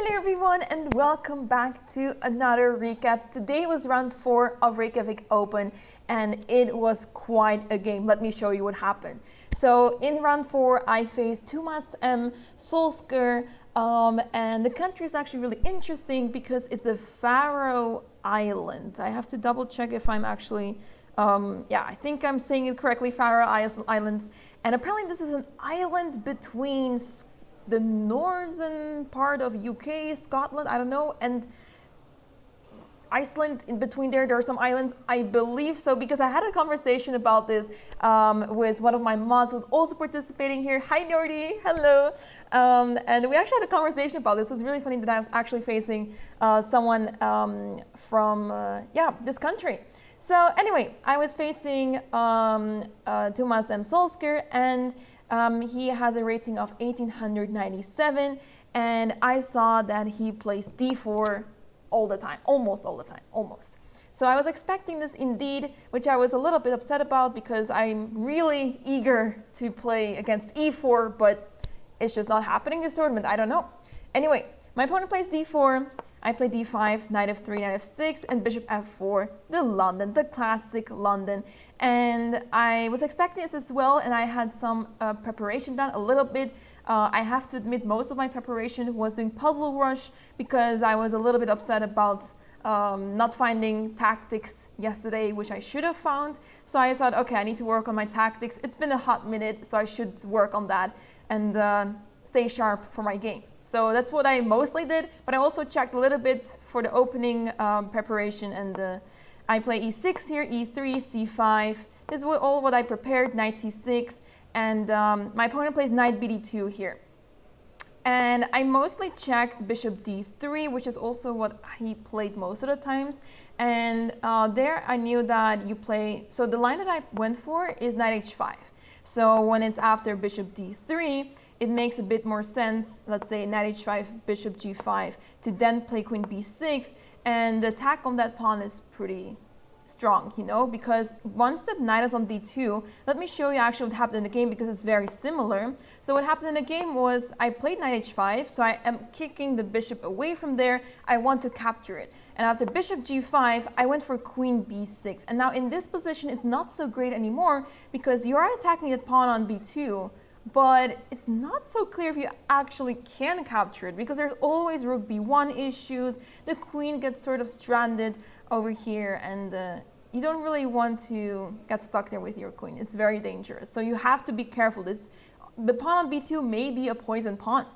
Hello everyone and welcome back to another recap. Today was round 4 of Reykjavik Open and it was quite a game. Let me show you what happened. So in round 4 I faced Thomas M. Solskjaer and the country is actually really interesting because it's a Faroe Island. I have to double check if I'm actually, I think I'm saying it correctly, Faroe Islands. And apparently this is an island between the northern part of UK, Scotland, I don't know, and Iceland. In between there are some islands, I believe so, because I had a conversation about this with one of my mods who's also participating here. Hi Nordy, hello. And we actually had a conversation about this. It's really funny that I was actually facing someone from this country. So anyway, I was facing Thomas M. Solskjaer, and he has a rating of 1897, and I saw that he plays d4 all the time, almost all the time, almost. So I was expecting this indeed, which I was a little bit upset about because I'm really eager to play against e4, but it's just not happening this tournament. I don't know. Anyway, my opponent plays d4, I play d5, knight f3, knight f6, and bishop f4, the classic London. And I was expecting this as well, and I had some preparation done a little bit. I have to admit most of my preparation was doing Puzzle Rush because I was a little bit upset about not finding tactics yesterday, which I should have found. So I thought, okay, I need to work on my tactics. It's been a hot minute, so I should work on that and stay sharp for my game. So that's what I mostly did, but I also checked a little bit for the opening preparation, and I play e6 here, e3, c5. This is all what I prepared, knight c6, and my opponent plays knight bd2 here. And I mostly checked bishop d3, which is also what he played most of the times. And there I knew that you play, so the line that I went for is knight h5. So when it's after bishop d3, it makes a bit more sense, let's say knight h5, bishop g5, to then play queen b6, and the attack on that pawn is pretty strong, you know, because once that knight is on d2, let me show you actually what happened in the game because it's very similar. So what happened in the game was I played knight h5, so I am kicking the bishop away from there. I want to capture it. And after bishop g5, I went for queen b6. And now in this position, it's not so great anymore because you are attacking the pawn on b2, but it's not so clear if you actually can capture it because there's always rook b1 issues. The queen gets sort of stranded over here, and you don't really want to get stuck there with your queen. It's very dangerous. So you have to be careful. The pawn on b2 may be a poison pawn.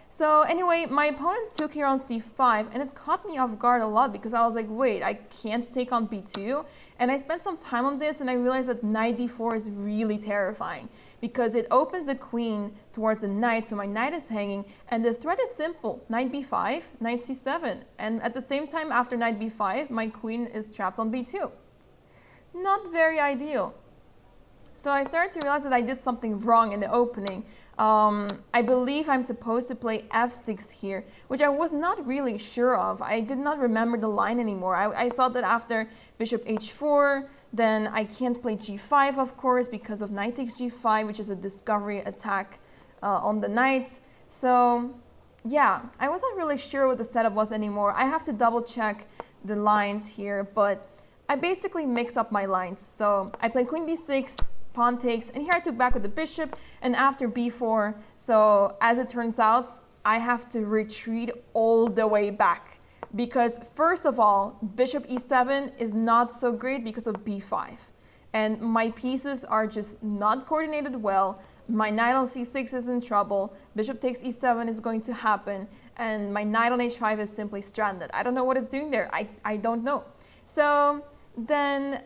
So anyway, my opponent took here on c5, and it caught me off guard a lot because I was like, wait, I can't take on b2. And I spent some time on this, and I realized that knight d4 is really terrifying because it opens the queen towards the knight, so my knight is hanging, and the threat is simple: knight b5, knight c7. And at the same time, after knight b5, my queen is trapped on b2. Not very ideal. So I started to realize that I did something wrong in the opening. I believe I'm supposed to play f6 here, which I was not really sure of. I did not remember the line anymore. I thought that after bishop h4, then I can't play g5, of course, because of knight takes g5, which is a discovery attack on the knight. So yeah, I wasn't really sure what the setup was anymore. I have to double check the lines here, but I basically mix up my lines. So I played queen b6, pawn takes, and here I took back with the bishop, and after b4, so as it turns out, I have to retreat all the way back because first of all, bishop e7 is not so great because of b5, and my pieces are just not coordinated well. My knight on c6 is in trouble, bishop takes e7 is going to happen, and my knight on h5 is simply stranded. I don't know what it's doing there. I don't know. So then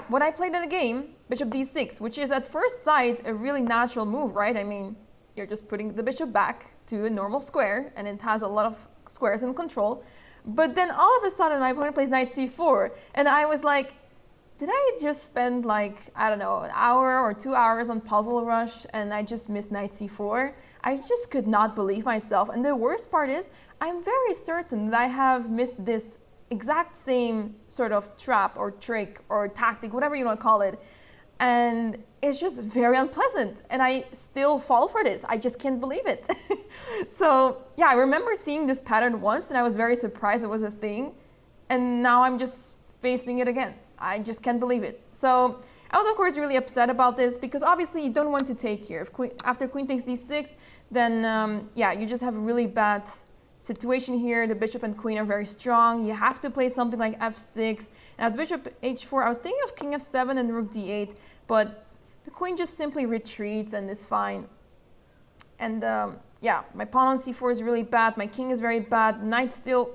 when I played in the game, bishop d6, which is at first sight a really natural move, right? I mean, you're just putting the bishop back to a normal square, and it has a lot of squares in control. But then all of a sudden, my opponent plays knight c4, and I was like, did I just spend like, I don't know, an hour or 2 hours on Puzzle Rush, and I just missed knight c4? I just could not believe myself. And the worst part is, I'm very certain that I have missed this exact same sort of trap or trick or tactic, whatever you want to call it, And it's just very unpleasant. And I still fall for this. I just can't believe it. So yeah, I remember seeing this pattern once and I was very surprised it was a thing. And now I'm just facing it again. I just can't believe it. So I was of course really upset about this because obviously you don't want to take here. If after queen takes d6, then yeah, you just have a really bad situation here. The bishop and queen are very strong. You have to play something like f6. And at bishop h4, I was thinking of king f7 and rook d8, but the queen just simply retreats and it's fine. And yeah, my pawn on c4 is really bad. My king is very bad. Knight still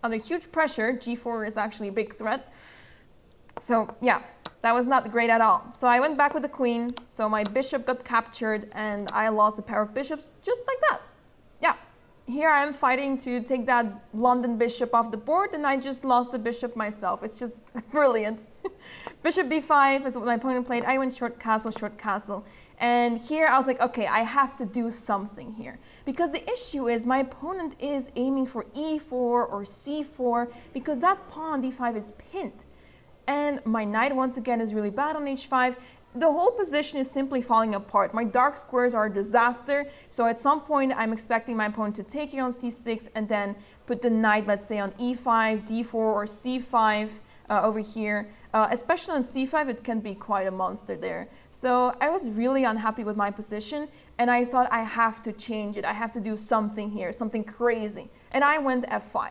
under huge pressure. g4 is actually a big threat. So yeah, that was not great at all. So I went back with the queen. So my bishop got captured and I lost the pair of bishops just like that. Yeah. Here I am fighting to take that London bishop off the board and I just lost the bishop myself. It's just brilliant. Bishop b5 is what my opponent played. I went short castle. And here I was like, okay, I have to do something here. Because the issue is my opponent is aiming for e4 or c4 because that pawn on d5 is pinned. And my knight once again is really bad on h5. The whole position is simply falling apart. My dark squares are a disaster. So at some point, I'm expecting my opponent to take it on c6 and then put the knight, let's say, on e5, d4, or c5 over here. Especially on c5, it can be quite a monster there. So I was really unhappy with my position. And I thought I have to change it. I have to do something here, something crazy. And I went f5.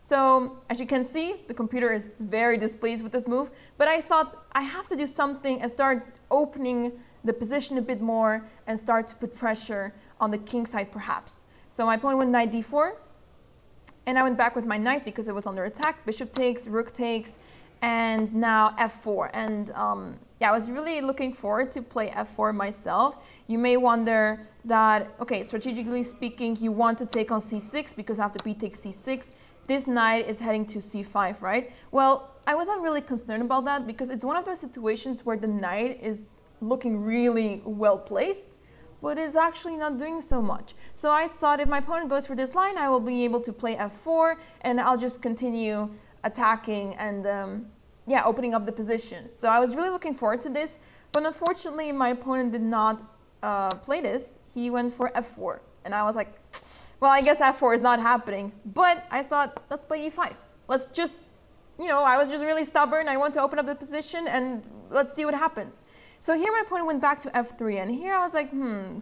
So as you can see, the computer is very displeased with this move, but I thought I have to do something and start opening the position a bit more and start to put pressure on the king side perhaps. So my opponent went knight d4, and I went back with my knight because it was under attack. Bishop takes, rook takes, and now f4. And yeah, I was really looking forward to play f4 myself. You may wonder that, okay, strategically speaking, you want to take on c6 because after b takes c6, this knight is heading to c5, right? Well, I wasn't really concerned about that because it's one of those situations where the knight is looking really well placed, but is actually not doing so much. So I thought if my opponent goes for this line, I will be able to play f4 and I'll just continue attacking and yeah, opening up the position. So I was really looking forward to this, but unfortunately my opponent did not play this. He went for f4 and I was like, well, I guess f4 is not happening, but I thought, let's play e5. Let's just, you know, I was just really stubborn. I want to open up the position and let's see what happens. So here my opponent went back to f3, and here I was like,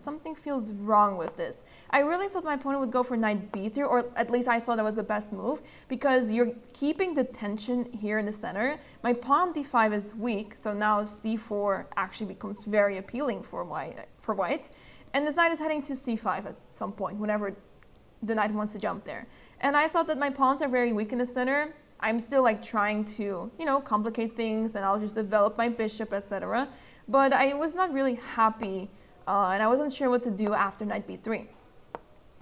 something feels wrong with this. I really thought my opponent would go for knight b3, or at least I thought that was the best move, because you're keeping the tension here in the center. My pawn on d5 is weak, so now c4 actually becomes very appealing for white. And this knight is heading to c5 at some point, whenever the knight wants to jump there. And I thought that my pawns are very weak in the center. I'm still like trying to, you know, complicate things and I'll just develop my bishop, etc. But I was not really happy and I wasn't sure what to do after knight b3.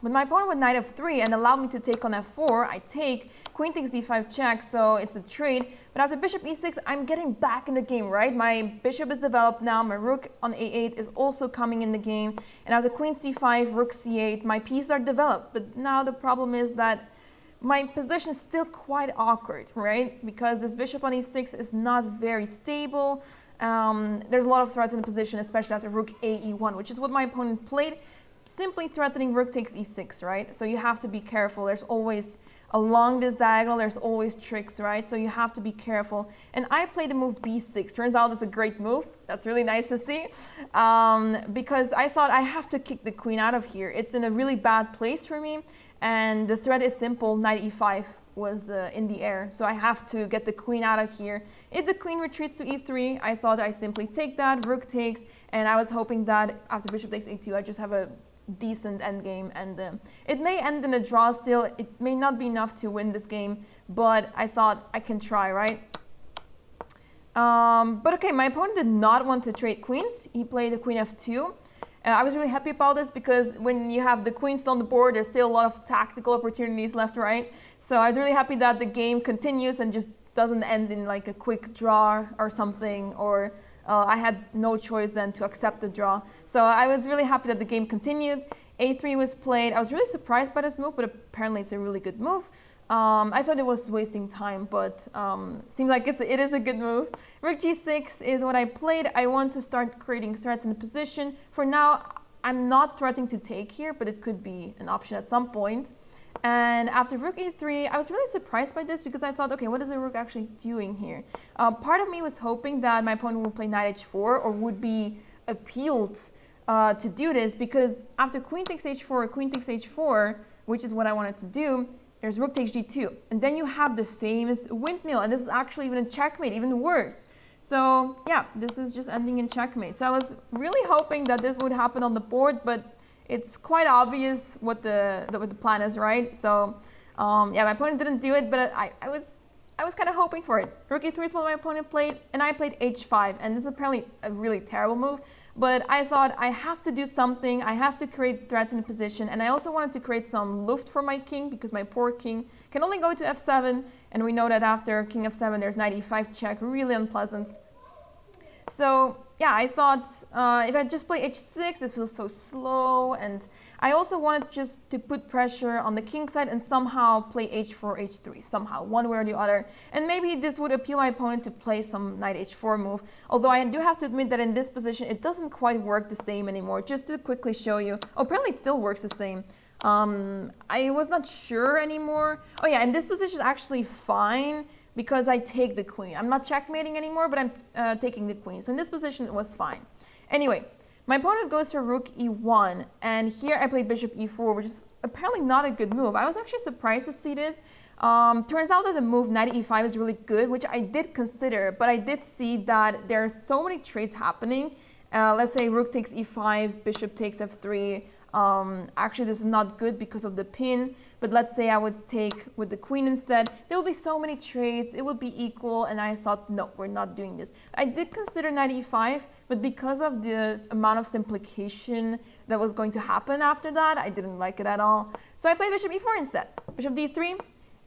But my opponent went knight f3 and allowed me to take on f4. I take, queen takes d5 check, so it's a trade. But after bishop e6, I'm getting back in the game, right? My bishop is developed now. My rook on a8 is also coming in the game. And after queen c5, rook c8, my pieces are developed. But now the problem is that my position is still quite awkward, right? Because this bishop on e6 is not very stable. There's a lot of threats in the position, especially after rook a e1, which is what my opponent played. Simply threatening rook takes e6, right? So you have to be careful. There's always, along this diagonal, there's always tricks, right? So you have to be careful. And I played the move b6. Turns out it's a great move. That's really nice to see. Because I thought I have to kick the queen out of here. It's in a really bad place for me. And the threat is simple. Knight e5 was in the air. So I have to get the queen out of here. If the queen retreats to e3, I thought I simply take that, rook takes. And I was hoping that after bishop takes a2, I just have a decent endgame, and it may end in a draw still. It may not be enough to win this game, but I thought I can try, right? But okay, my opponent did not want to trade queens. He played the queen f2. I was really happy about this because when you have the queens on the board, there's still a lot of tactical opportunities left, right? So I was really happy that the game continues and just doesn't end in like a quick draw or something, or I had no choice then to accept the draw. So I was really happy that the game continued. a3 was played. I was really surprised by this move, but apparently it's a really good move. I thought it was wasting time, but seems like it is a good move. Rook g6 is what I played. I want to start creating threats in the position. For now, I'm not threatening to take here, but it could be an option at some point. And after rook e3, I was really surprised by this because I thought, okay, what is the rook actually doing here? Part of me was hoping that my opponent would play knight h4 or would be appealed to do this, because after queen takes h4, queen takes h4, which is what I wanted to do, there's rook takes g2. And then you have the famous windmill, and this is actually even a checkmate, even worse. So yeah, this is just ending in checkmate. So I was really hoping that this would happen on the board, but it's quite obvious what the plan is, right? So yeah, my opponent didn't do it, but I was kind of hoping for it. Rook e3 is what my opponent played, and I played h5, and this is apparently a really terrible move. But I thought I have to do something. I have to create threats in the position, and I also wanted to create some luft for my king because my poor king can only go to f7, and we know that after king f7 there's knight e5 check, really unpleasant. So yeah, I thought if I just play h6, it feels so slow, and I also wanted just to put pressure on the king side and somehow play h4, h3, somehow, one way or the other. And maybe this would appeal my opponent to play some knight h4 move, although I do have to admit that in this position it doesn't quite work the same anymore. Just to quickly show you, oh, apparently it still works the same. I was not sure anymore. Oh yeah, and this position is actually fine, because I take the queen. I'm not checkmating anymore, but I'm taking the queen. So in this position, it was fine. Anyway, my opponent goes for rook e1, and here I played bishop e4, which is apparently not a good move. I was actually surprised to see this. Turns out that the move knight e5 is really good, which I did consider, but I did see that there are so many trades happening. Let's say rook takes e5, bishop takes f3. Actually, this is not good because of the pin, but let's say I would take with the queen instead. There will be so many trades, it would be equal, and I thought, no, we're not doing this. I did consider knight e5, but because of the amount of simplification that was going to happen after that, I didn't like it at all. So I played bishop e4 instead. Bishop d3,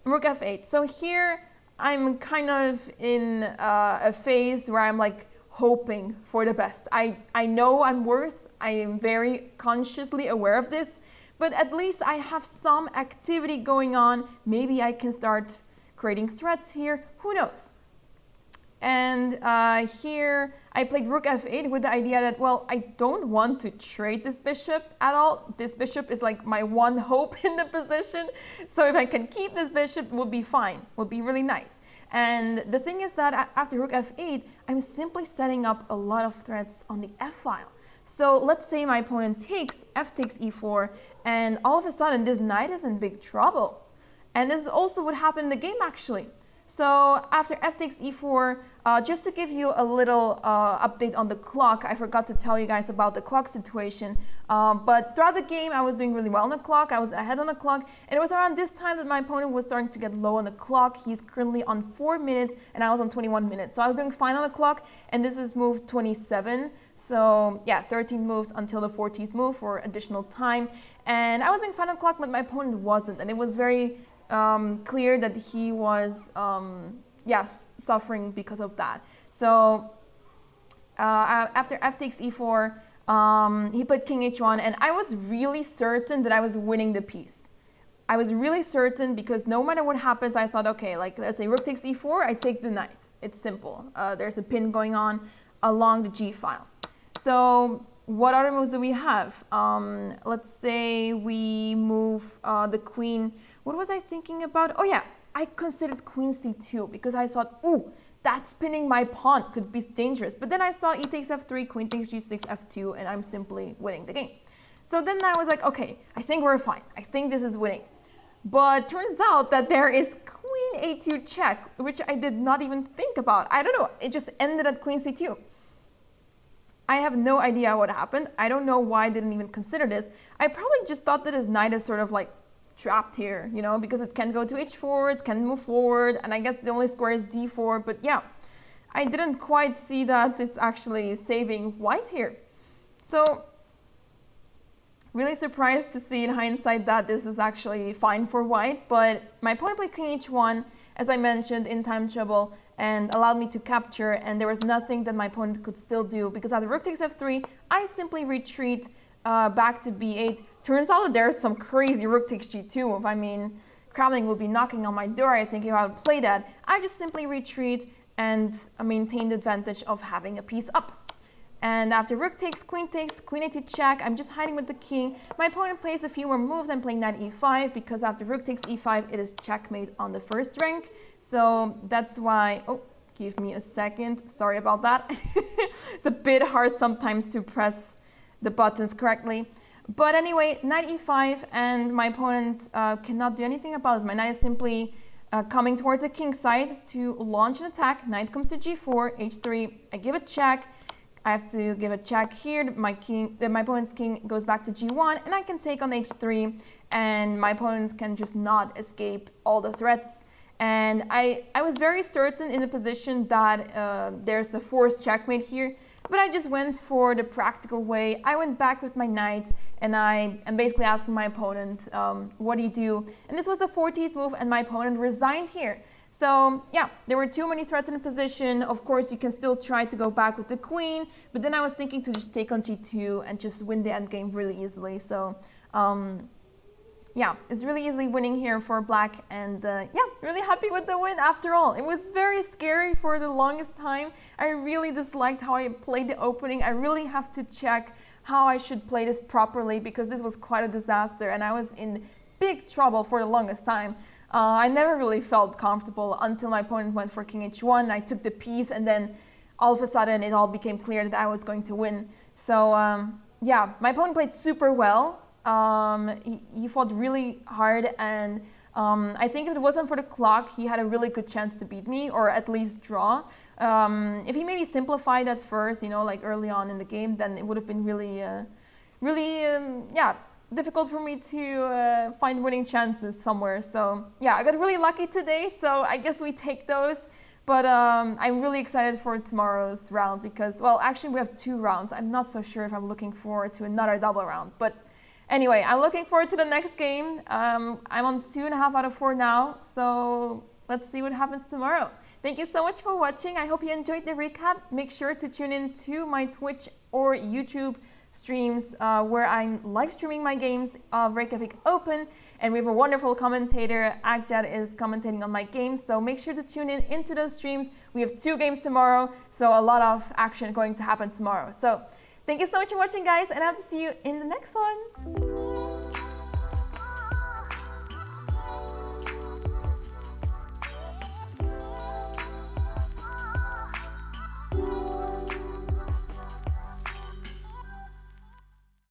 rook f8. So here, I'm kind of in a phase where I'm like, hoping for the best. I know I'm worse. I am very consciously aware of this, but at least I have some activity going on. Maybe I can start creating threats here. Who knows? And here I played rook f8 with the idea that, well, I don't want to trade this bishop at all. This bishop is like my one hope in the position. So if I can keep this bishop, it would be fine, would be really nice. And the thing is that after rook f8, I'm simply setting up a lot of threats on the f file. So let's say my opponent takes, f takes e4, and all of a sudden this knight is in big trouble. And this is also what happened in the game actually. So after f takes e4, just to give you a little update on the clock, I forgot to tell you guys about the clock situation. But throughout the game, I was doing really well on the clock. I was ahead on the clock. And it was around this time that my opponent was starting to get low on the clock. He's currently on 4 minutes, and I was on 21 minutes. So I was doing fine on the clock, and this is move 27. So yeah, 13 moves until the 14th move for additional time. And I was doing fine on the clock, but my opponent wasn't. And it was very clear that he was suffering because of that. So after f takes e4, he put king h1, and I was really certain that I was winning the piece. I was really certain because no matter what happens, I thought, okay, like let's say rook takes e4, I take the knight. It's simple. There's a pin going on along the g file. So what other moves do we have? Let's say we move the queen. What was I thinking about? Oh yeah, I considered queen c2 because I thought, ooh, that's pinning my pawn, could be dangerous. But then I saw e takes f3, queen takes g6, f2, and I'm simply winning the game. So then I was like, okay, I think we're fine. I think this is winning. But turns out that there is queen a2 check, which I did not even think about. I don't know, it just ended at queen c2. I have no idea what happened. I don't know why I didn't even consider this. I probably just thought that his knight is sort of like trapped here, you know, because it can go to h4, it can move forward, and I guess the only square is d4, but yeah, I didn't quite see that it's actually saving white here. So, really surprised to see in hindsight that this is actually fine for white, but my opponent played king h1, as I mentioned, in time trouble, and allowed me to capture, and there was nothing that my opponent could still do, because after rook takes f3, I simply retreat back to b8. Turns out that there's some crazy rook takes g2 move. I mean, Kremlin will be knocking on my door, I think if I would play that, I just simply retreat and maintain the advantage of having a piece up. And after rook takes, queen a2 check, I'm just hiding with the king. My opponent plays a few more moves. I'm playing knight e5 because after rook takes e5, it is checkmate on the first rank. So that's why, oh, give me a second. Sorry about that. It's a bit hard sometimes to press the buttons correctly. But anyway, knight e5, and my opponent cannot do anything about this. My knight is simply coming towards the king side to launch an attack. Knight comes to g4, h3, I give a check. I have to give a check here. My opponent's king goes back to g1, and I can take on h3, and my opponent can just not escape all the threats. And I was very certain in the position that there's a forced checkmate here, but I just went for the practical way. I went back with my knight, and I'm basically asking my opponent, what do you do? And this was the 14th move, and my opponent resigned here. So yeah, there were too many threats in the position. Of course, you can still try to go back with the queen, but then I was thinking to just take on g2 and just win the endgame really easily. So yeah, it's really easily winning here for black, and yeah, really happy with the win after all. It was very scary for the longest time. I really disliked how I played the opening. I really have to check how I should play this properly because this was quite a disaster and I was in big trouble for the longest time. I never really felt comfortable until my opponent went for king h1. I took the piece, and then all of a sudden it all became clear that I was going to win. So yeah, my opponent played super well. He fought really hard, and I think if it wasn't for the clock, he had a really good chance to beat me, or at least draw. If he maybe simplified at first, you know, like early on in the game, then it would have been really, yeah, difficult for me to find winning chances somewhere. So yeah, I got really lucky today, so I guess we take those. But I'm really excited for tomorrow's round because, well, actually we have 2 rounds. I'm not so sure if I'm looking forward to another double round. But anyway, I'm looking forward to the next game. I'm on 2.5 out of 4 now, so let's see what happens tomorrow. Thank you so much for watching. I hope you enjoyed the recap. Make sure to tune in to my Twitch or YouTube streams where I'm live streaming my games of Reykjavik Open, and we have a wonderful commentator. Agjad is commentating on my games, so make sure to tune in into those streams. We have 2 games tomorrow, so a lot of action going to happen tomorrow. So thank you so much for watching, guys, and I hope to see you in the next one.